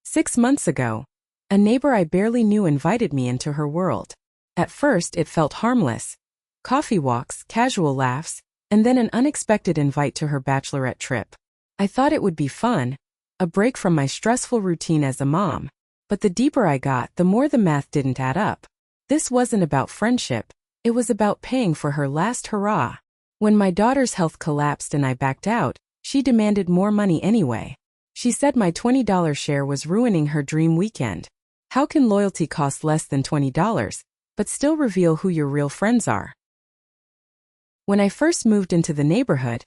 6 months ago, a neighbor I barely knew invited me into her world. At first, it felt harmless. Coffee walks, casual laughs, and then an unexpected invite to her bachelorette trip. I thought it would be fun, a break from my stressful routine as a mom. But the deeper I got, the more the math didn't add up. This wasn't about friendship. It was about paying for her last hurrah. When my daughter's health collapsed and I backed out, she demanded more money anyway. She said my $20 share was ruining her dream weekend. How can loyalty cost less than $20, but still reveal who your real friends are? When I first moved into the neighborhood,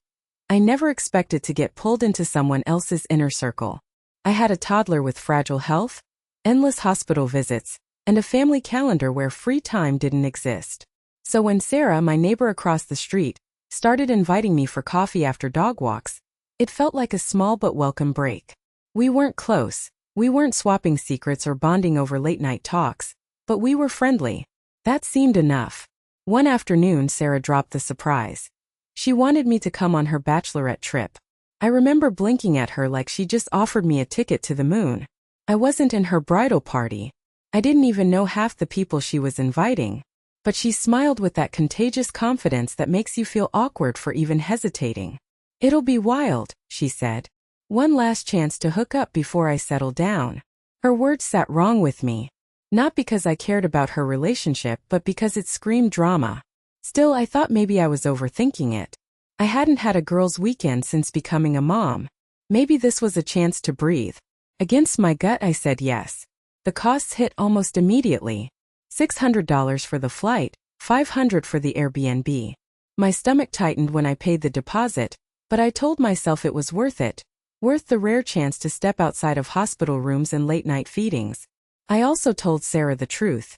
I never expected to get pulled into someone else's inner circle. I had a toddler with fragile health, endless hospital visits, and a family calendar where free time didn't exist. So when Sarah, my neighbor across the street, started inviting me for coffee after dog walks, it felt like a small but welcome break. We weren't close, we weren't swapping secrets or bonding over late-night talks, but we were friendly. That seemed enough. One afternoon, Sarah dropped the surprise. She wanted me to come on her bachelorette trip. I remember blinking at her like she just offered me a ticket to the moon. I wasn't in her bridal party. I didn't even know half the people she was inviting. But she smiled with that contagious confidence that makes you feel awkward for even hesitating. "It'll be wild," she said. "One last chance to hook up before I settle down." Her words sat wrong with me. Not because I cared about her relationship, but because it screamed drama. Still, I thought maybe I was overthinking it. I hadn't had a girls' weekend since becoming a mom. Maybe this was a chance to breathe. Against my gut, I said yes. The costs hit almost immediately. $600 for the flight, $500 for the Airbnb. My stomach tightened when I paid the deposit, but I told myself it was worth it. Worth the rare chance to step outside of hospital rooms and late-night feedings. I also told Sarah the truth.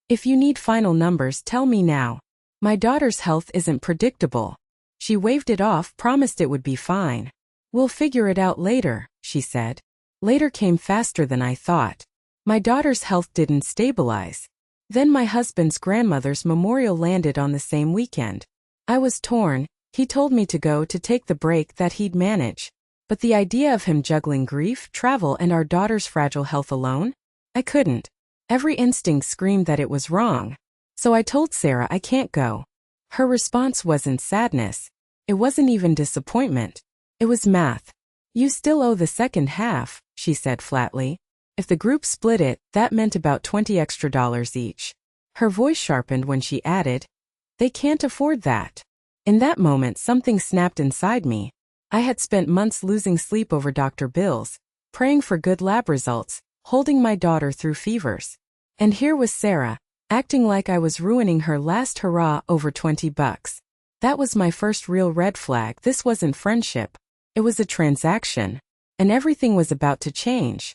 "If you need final numbers, tell me now. My daughter's health isn't predictable." She waved it off, promised it would be fine. "We'll figure it out later," she said. Later came faster than I thought. My daughter's health didn't stabilize. Then my husband's grandmother's memorial landed on the same weekend. I was torn. He told me to go to take the break that he'd manage. But the idea of him juggling grief, travel, and our daughter's fragile health alone? I couldn't. Every instinct screamed that it was wrong. So I told Sarah I can't go. Her response wasn't sadness. It wasn't even disappointment. It was math. "You still owe the second half," she said flatly. If the group split it, that meant about $20 extra each. Her voice sharpened when she added, "They can't afford that." In that moment, something snapped inside me. I had spent months losing sleep over doctor bills, praying for good lab results, holding my daughter through fevers. And here was Sarah, acting like I was ruining her last hurrah over $20. That was my first real red flag. This wasn't friendship. It was a transaction. And everything was about to change.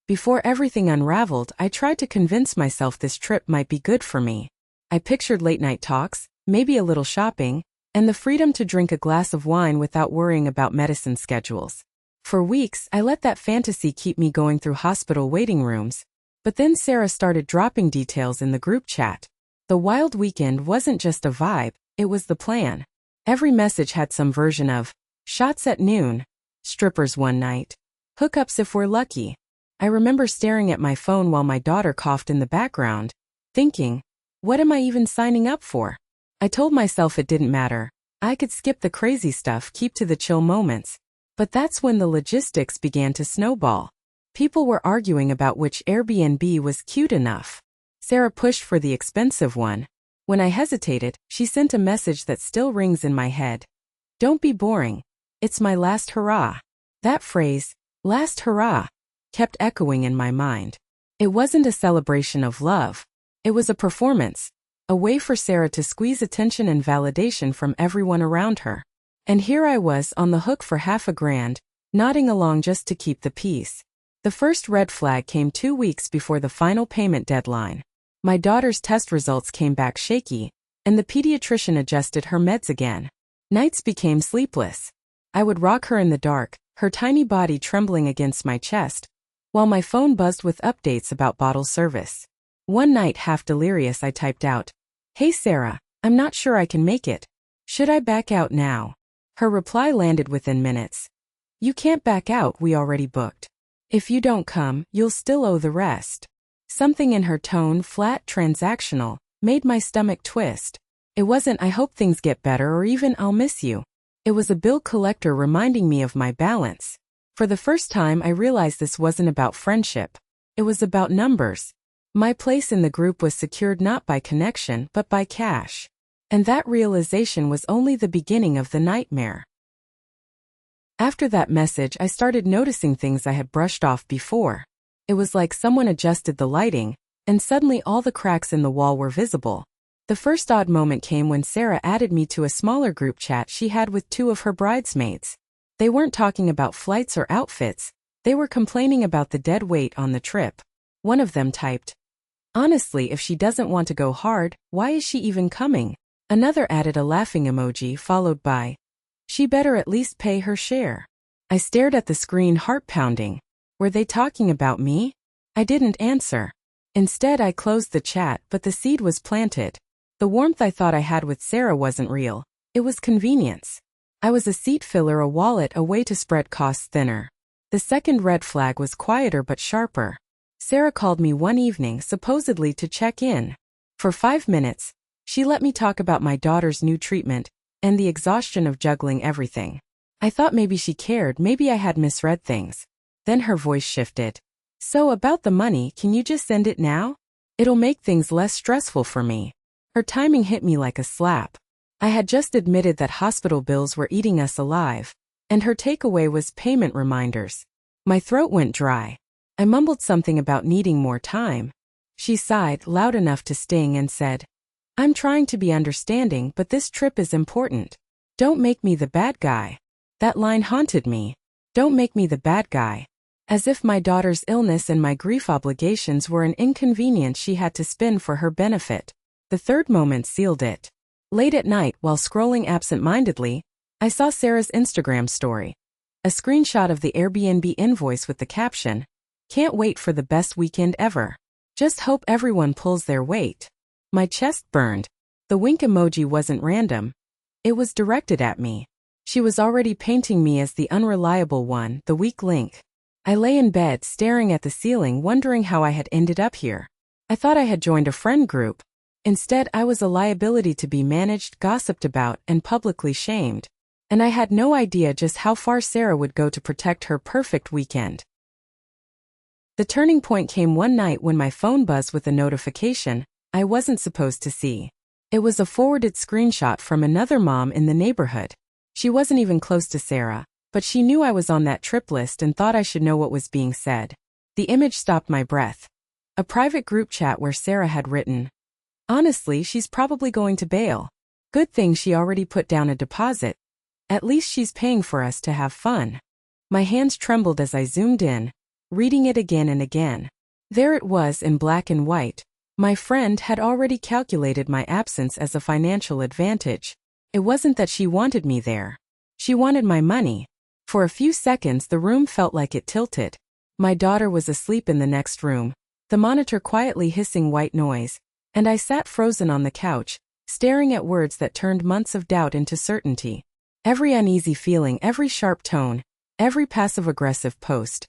Before everything unraveled, I tried to convince myself this trip might be good for me. I pictured late-night talks, maybe a little shopping, and the freedom to drink a glass of wine without worrying about medicine schedules. For weeks, I let that fantasy keep me going through hospital waiting rooms. But then Sarah started dropping details in the group chat. The wild weekend wasn't just a vibe, it was the plan. Every message had some version of shots at noon, strippers one night, hookups if we're lucky. I remember staring at my phone while my daughter coughed in the background, thinking, what am I even signing up for? I told myself it didn't matter. I could skip the crazy stuff, keep to the chill moments. But that's when the logistics began to snowball. People were arguing about which Airbnb was cute enough. Sarah pushed for the expensive one. When I hesitated, she sent a message that still rings in my head. "Don't be boring. It's my last hurrah." That phrase, last hurrah, kept echoing in my mind. It wasn't a celebration of love. It was a performance, a way for Sarah to squeeze attention and validation from everyone around her. And here I was on the hook for $500, nodding along just to keep the peace. The first red flag came 2 weeks before the final payment deadline. My daughter's test results came back shaky, and the pediatrician adjusted her meds again. Nights became sleepless. I would rock her in the dark, her tiny body trembling against my chest, while my phone buzzed with updates about bottle service. One night, half delirious, I typed out, "Hey Sarah, I'm not sure I can make it. Should I back out now?" Her reply landed within minutes. "You can't back out, we already booked." If you don't come, you'll still owe the rest. Something in her tone, flat, transactional, made my stomach twist. It wasn't "I hope things get better" or even "I'll miss you." It was a bill collector reminding me of my balance. For the first time I realized this wasn't about friendship. It was about numbers. My place in the group was secured not by connection but by cash. And that realization was only the beginning of the nightmare. After that message I started noticing things I had brushed off before. It was like someone adjusted the lighting, and suddenly all the cracks in the wall were visible. The first odd moment came when Sarah added me to a smaller group chat she had with two of her bridesmaids. They weren't talking about flights or outfits, they were complaining about the dead weight on the trip. One of them typed, "Honestly, if she doesn't want to go hard, why is she even coming?" Another added a laughing emoji followed by, "She better at least pay her share." I stared at the screen, heart pounding. Were they talking about me? I didn't answer. Instead I closed the chat, but the seed was planted. The warmth I thought I had with Sarah wasn't real. It was convenience. I was a seat filler, a wallet, a way to spread costs thinner. The second red flag was quieter but sharper. Sarah called me one evening supposedly to check in. For 5 minutes, she let me talk about my daughter's new treatment and the exhaustion of juggling everything. I thought maybe she cared, maybe I had misread things. Then her voice shifted. "So about the money, can you just send it now? It'll make things less stressful for me." Her timing hit me like a slap. I had just admitted that hospital bills were eating us alive, and her takeaway was payment reminders. My throat went dry. I mumbled something about needing more time. She sighed loud enough to sting and said, "I'm trying to be understanding, but this trip is important. Don't make me the bad guy." That line haunted me. Don't make me the bad guy. As if my daughter's illness and my grief obligations were an inconvenience she had to spin for her benefit. The third moment sealed it. Late at night, while scrolling absent-mindedly, I saw Sarah's Instagram story. A screenshot of the Airbnb invoice with the caption, "Can't wait for the best weekend ever. Just hope everyone pulls their weight." My chest burned. The wink emoji wasn't random. It was directed at me. She was already painting me as the unreliable one, the weak link. I lay in bed, staring at the ceiling, wondering how I had ended up here. I thought I had joined a friend group. Instead, I was a liability to be managed, gossiped about, and publicly shamed. And I had no idea just how far Sarah would go to protect her perfect weekend. The turning point came one night when my phone buzzed with a notification I wasn't supposed to see. It was a forwarded screenshot from another mom in the neighborhood. She wasn't even close to Sarah, but she knew I was on that trip list and thought I should know what was being said. The image stopped my breath. A private group chat where Sarah had written, "Honestly, she's probably going to bail. Good thing she already put down a deposit. At least she's paying for us to have fun." My hands trembled as I zoomed in, reading it again and again. There it was in black and white. My friend had already calculated my absence as a financial advantage. It wasn't that she wanted me there. She wanted my money. For a few seconds the room felt like it tilted. My daughter was asleep in the next room, the monitor quietly hissing white noise, and I sat frozen on the couch, staring at words that turned months of doubt into certainty. Every uneasy feeling, every sharp tone, every passive-aggressive post.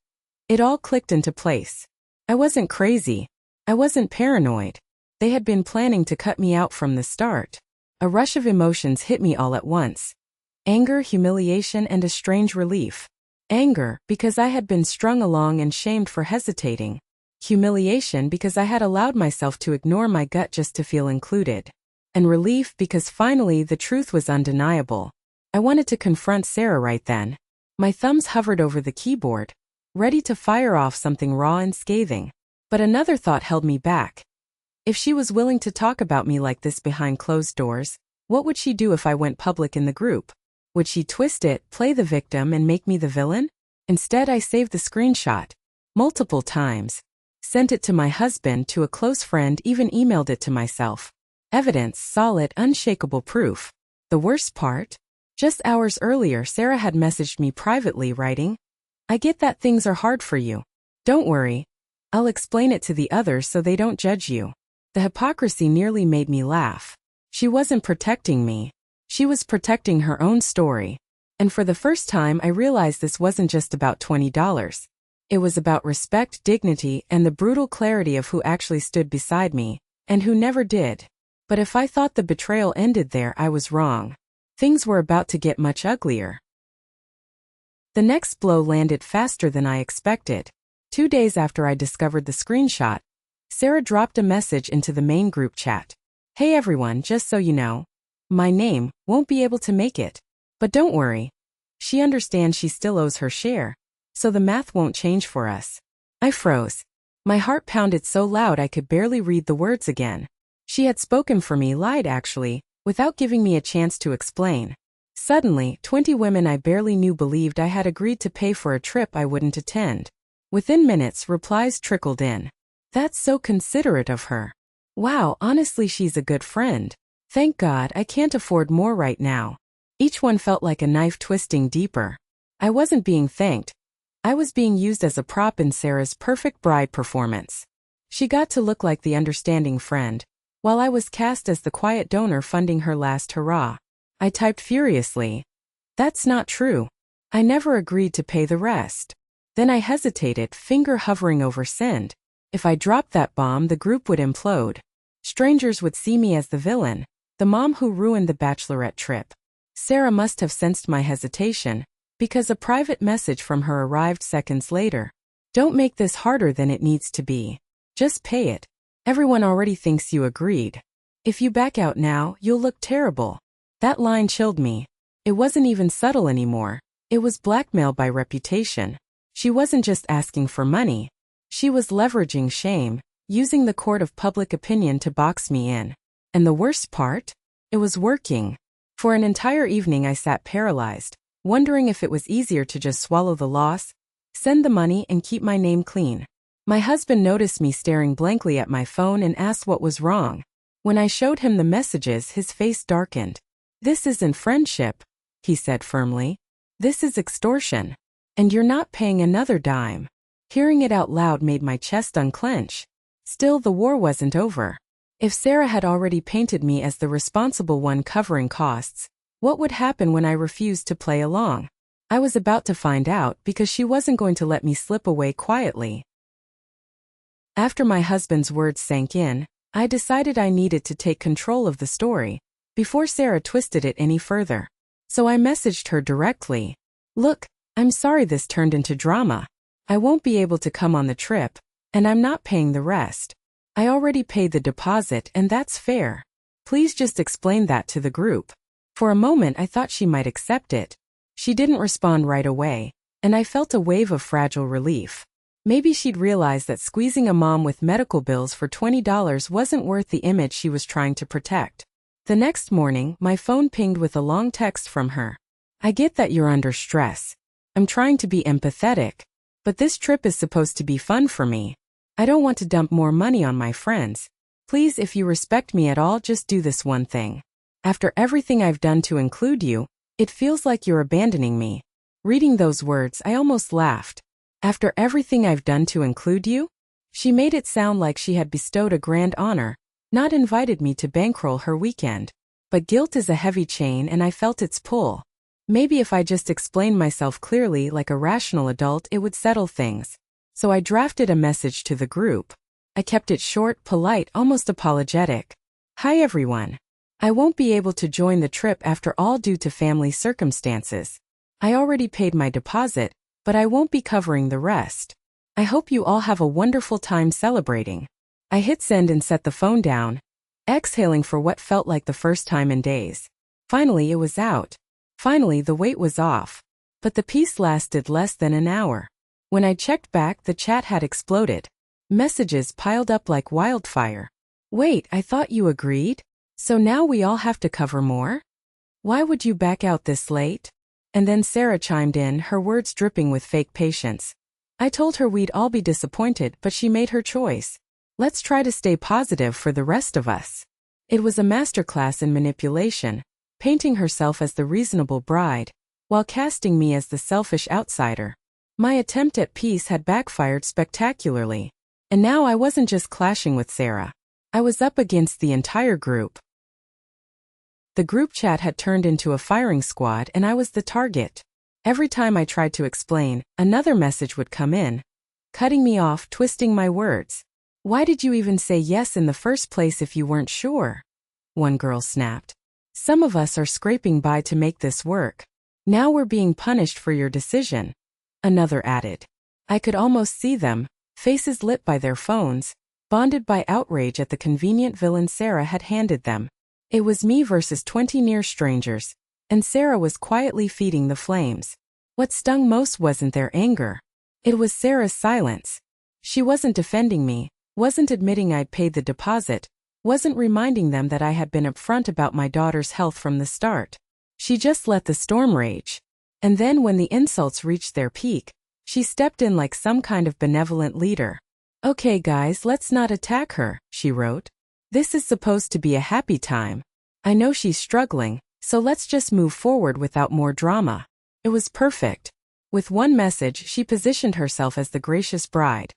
It all clicked into place. I wasn't crazy. I wasn't paranoid. They had been planning to cut me out from the start. A rush of emotions hit me all at once. Anger, humiliation, and a strange relief. Anger, because I had been strung along and shamed for hesitating. Humiliation, because I had allowed myself to ignore my gut just to feel included. And relief, because finally the truth was undeniable. I wanted to confront Sarah right then. My thumbs hovered over the keyboard, ready to fire off something raw and scathing. But another thought held me back. If she was willing to talk about me like this behind closed doors, what would she do if I went public in the group? Would she twist it, play the victim, and make me the villain? Instead, I saved the screenshot. Multiple times. Sent it to my husband, to a close friend, even emailed it to myself. Evidence, solid, unshakable proof. The worst part? Just hours earlier, Sarah had messaged me privately, writing, "I get that things are hard for you. Don't worry. I'll explain it to the others so they don't judge you." The hypocrisy nearly made me laugh. She wasn't protecting me. She was protecting her own story. And for the first time I realized this wasn't just about $20. It was about respect, dignity, and the brutal clarity of who actually stood beside me, and who never did. But if I thought the betrayal ended there, I was wrong. Things were about to get much uglier. The next blow landed faster than I expected. 2 days after I discovered the screenshot, Sarah dropped a message into the main group chat. "Hey everyone, just so you know, my name won't be able to make it. But don't worry. She understands she still owes her share, so the math won't change for us." I froze. My heart pounded so loud I could barely read the words again. She had spoken for me, lied actually, without giving me a chance to explain. Suddenly, 20 women I barely knew believed I had agreed to pay for a trip I wouldn't attend. Within minutes, replies trickled in. "That's so considerate of her. Wow, honestly, she's a good friend. Thank God, I can't afford more right now." Each one felt like a knife twisting deeper. I wasn't being thanked. I was being used as a prop in Sarah's perfect bride performance. She got to look like the understanding friend, while I was cast as the quiet donor funding her last hurrah. I typed furiously, "That's not true. I never agreed to pay the rest." Then I hesitated, finger hovering over send. If I dropped that bomb, the group would implode. Strangers would see me as the villain, the mom who ruined the Bachelorette trip. Sarah must have sensed my hesitation, because a private message from her arrived seconds later. "Don't make this harder than it needs to be. Just pay it. Everyone already thinks you agreed. If you back out now, you'll look terrible." That line chilled me. It wasn't even subtle anymore. It was blackmail by reputation. She wasn't just asking for money. She was leveraging shame, using the court of public opinion to box me in. And the worst part? It was working. For an entire evening I sat paralyzed, wondering if it was easier to just swallow the loss, send the money, and keep my name clean. My husband noticed me staring blankly at my phone and asked what was wrong. When I showed him the messages, his face darkened. "This isn't friendship," he said firmly. "This is extortion. And you're not paying another dime." Hearing it out loud made my chest unclench. Still, the war wasn't over. If Sarah had already painted me as the responsible one covering costs, what would happen when I refused to play along? I was about to find out, because she wasn't going to let me slip away quietly. After my husband's words sank in, I decided I needed to take control of the story before Sarah twisted it any further. So I messaged her directly. "Look, I'm sorry this turned into drama. I won't be able to come on the trip, and I'm not paying the rest. I already paid the deposit, and that's fair. Please just explain that to the group." For a moment I thought she might accept it. She didn't respond right away, and I felt a wave of fragile relief. Maybe she'd realized that squeezing a mom with medical bills for $20 wasn't worth the image she was trying to protect. The next morning, my phone pinged with a long text from her. "I get that you're under stress. I'm trying to be empathetic. But this trip is supposed to be fun for me. I don't want to dump more money on my friends. Please, if you respect me at all, just do this one thing. After everything I've done to include you, it feels like you're abandoning me." Reading those words, I almost laughed. After everything I've done to include you? She made it sound like she had bestowed a grand honor, not invited me to bankroll her weekend. But guilt is a heavy chain, and I felt its pull. Maybe if I just explained myself clearly like a rational adult, it would settle things. So I drafted a message to the group. I kept it short, polite, almost apologetic. "Hi everyone. I won't be able to join the trip after all due to family circumstances. I already paid my deposit, but I won't be covering the rest. I hope you all have a wonderful time celebrating." I hit send and set the phone down, exhaling for what felt like the first time in days. Finally, it was out. Finally, the wait was off. But the peace lasted less than an hour. When I checked back, the chat had exploded. Messages piled up like wildfire. "Wait, I thought you agreed? So now we all have to cover more? Why would you back out this late?" And then Sarah chimed in, her words dripping with fake patience. "I told her we'd all be disappointed, but she made her choice. Let's try to stay positive for the rest of us." It was a masterclass in manipulation, painting herself as the reasonable bride, while casting me as the selfish outsider. My attempt at peace had backfired spectacularly. And now I wasn't just clashing with Sarah. I was up against the entire group. The group chat had turned into a firing squad, and I was the target. Every time I tried to explain, another message would come in, cutting me off, twisting my words. Why did you even say yes in the first place if you weren't sure? One girl snapped. Some of us are scraping by to make this work. Now we're being punished for your decision. Another added. I could almost see them, faces lit by their phones, bonded by outrage at the convenient villain Sarah had handed them. It was me versus 20 near strangers, and Sarah was quietly feeding the flames. What stung most wasn't their anger. It was Sarah's silence. She wasn't defending me, wasn't admitting I'd paid the deposit, wasn't reminding them that I had been upfront about my daughter's health from the start. She just let the storm rage. And then when the insults reached their peak, she stepped in like some kind of benevolent leader. Okay guys, let's not attack her, she wrote. This is supposed to be a happy time. I know she's struggling, so let's just move forward without more drama. It was perfect. With one message, she positioned herself as the gracious bride,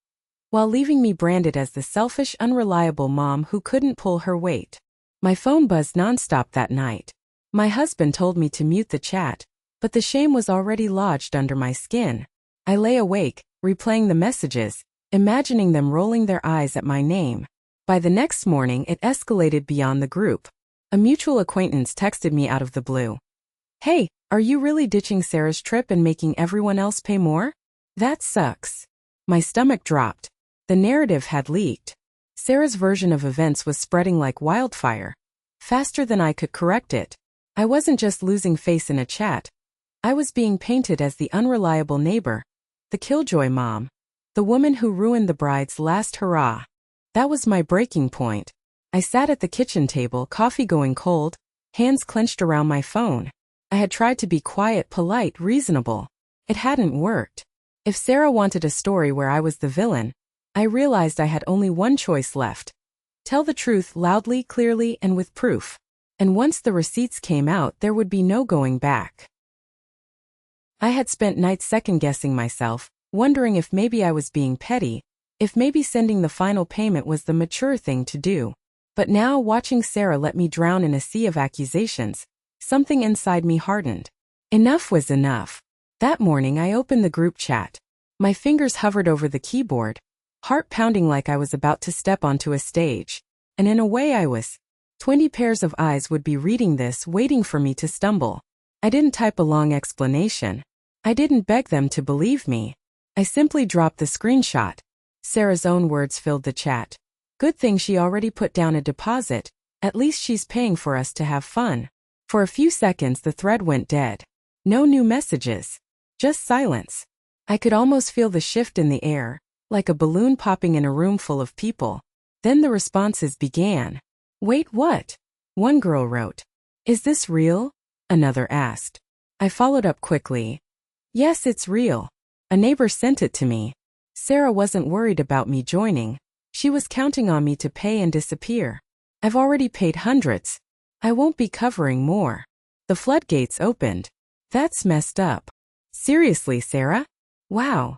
while leaving me branded as the selfish, unreliable mom who couldn't pull her weight. My phone buzzed nonstop that night. My husband told me to mute the chat, but the shame was already lodged under my skin. I lay awake, replaying the messages, imagining them rolling their eyes at my name. By the next morning, it escalated beyond the group. A mutual acquaintance texted me out of the blue. Hey, are you really ditching Sarah's trip and making everyone else pay more? That sucks. My stomach dropped. The narrative had leaked. Sarah's version of events was spreading like wildfire, faster than I could correct it. I wasn't just losing face in a chat. I was being painted as the unreliable neighbor, the killjoy mom, the woman who ruined the bride's last hurrah. That was my breaking point. I sat at the kitchen table, coffee going cold, hands clenched around my phone. I had tried to be quiet, polite, reasonable. It hadn't worked. If Sarah wanted a story where I was the villain, I realized I had only one choice left. Tell the truth loudly, clearly, and with proof. And once the receipts came out, there would be no going back. I had spent nights second-guessing myself, wondering if maybe I was being petty, if maybe sending the final payment was the mature thing to do. But now, watching Sarah let me drown in a sea of accusations, something inside me hardened. Enough was enough. That morning I opened the group chat. My fingers hovered over the keyboard, heart pounding like I was about to step onto a stage. And in a way I was. 20 pairs of eyes would be reading this, waiting for me to stumble. I didn't type a long explanation. I didn't beg them to believe me. I simply dropped the screenshot. Sarah's own words filled the chat. Good thing she already put down a deposit. At least she's paying for us to have fun. For a few seconds the thread went dead. No new messages. Just silence. I could almost feel the shift in the air, like a balloon popping in a room full of people. Then the responses began. Wait, what? One girl wrote. Is this real? Another asked. I followed up quickly. Yes, it's real. A neighbor sent it to me. Sarah wasn't worried about me joining. She was counting on me to pay and disappear. I've already paid hundreds. I won't be covering more. The floodgates opened. That's messed up. Seriously, Sarah? Wow.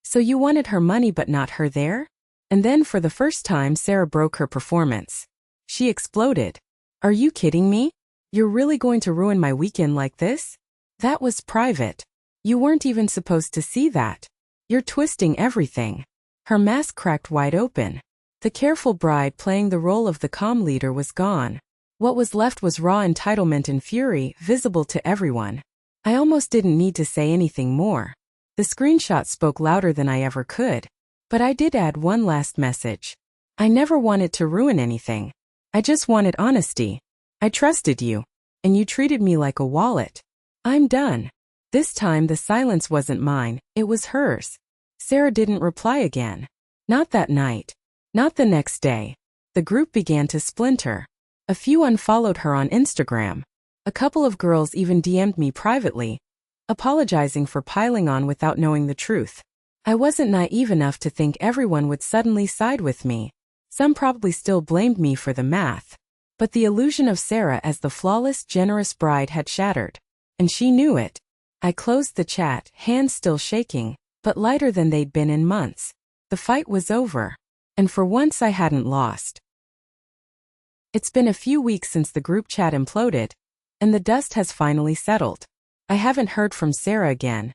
So you wanted her money but not her there? And then for the first time Sarah broke her performance. She exploded. Are you kidding me? You're really going to ruin my weekend like this? That was private. You weren't even supposed to see that. You're twisting everything. Her mask cracked wide open. The careful bride playing the role of the calm leader was gone. What was left was raw entitlement and fury, visible to everyone. I almost didn't need to say anything more. The screenshot spoke louder than I ever could. But I did add one last message. I never wanted to ruin anything. I just wanted honesty. I trusted you. And you treated me like a wallet. I'm done. This time the silence wasn't mine, it was hers. Sarah didn't reply again. Not that night. Not the next day. The group began to splinter. A few unfollowed her on Instagram. A couple of girls even DM'd me privately, apologizing for piling on without knowing the truth. I wasn't naive enough to think everyone would suddenly side with me. Some probably still blamed me for the math. But the illusion of Sarah as the flawless, generous bride had shattered. And she knew it. I closed the chat, hands still shaking, but lighter than they'd been in months. The fight was over. And for once I hadn't lost. It's been a few weeks since the group chat imploded, and the dust has finally settled. I haven't heard from Sarah again.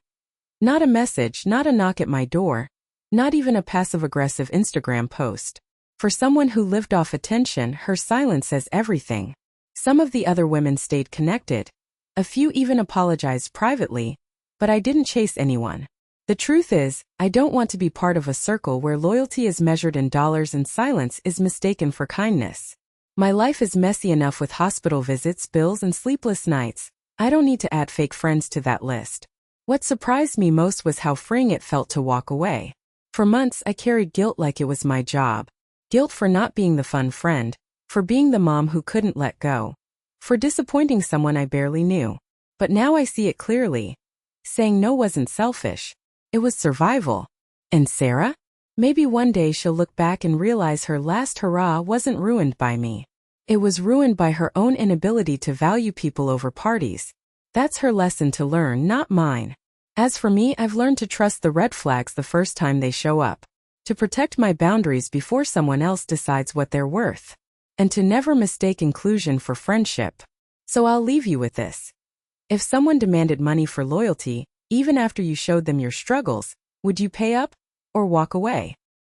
Not a message, not a knock at my door, Not even a passive-aggressive Instagram post. For someone who lived off attention, her silence says everything. Some of the other women stayed connected. A few even apologized privately, but I didn't chase anyone. The truth is, I don't want to be part of a circle where loyalty is measured in dollars and silence is mistaken for kindness. My life is messy enough with hospital visits, bills, and sleepless nights. I don't need to add fake friends to that list. What surprised me most was how freeing it felt to walk away. For months, I carried guilt like it was my job. Guilt for not being the fun friend, for being the mom who couldn't let go, for disappointing someone I barely knew. But now I see it clearly. Saying no wasn't selfish. It was survival. And Sarah? Maybe one day she'll look back and realize her last hurrah wasn't ruined by me. It was ruined by her own inability to value people over parties. That's her lesson to learn, not mine. As for me, I've learned to trust the red flags the first time they show up, to protect my boundaries before someone else decides what they're worth, and to never mistake inclusion for friendship. So I'll leave you with this. If someone demanded money for loyalty, even after you showed them your struggles, would you pay up or walk away?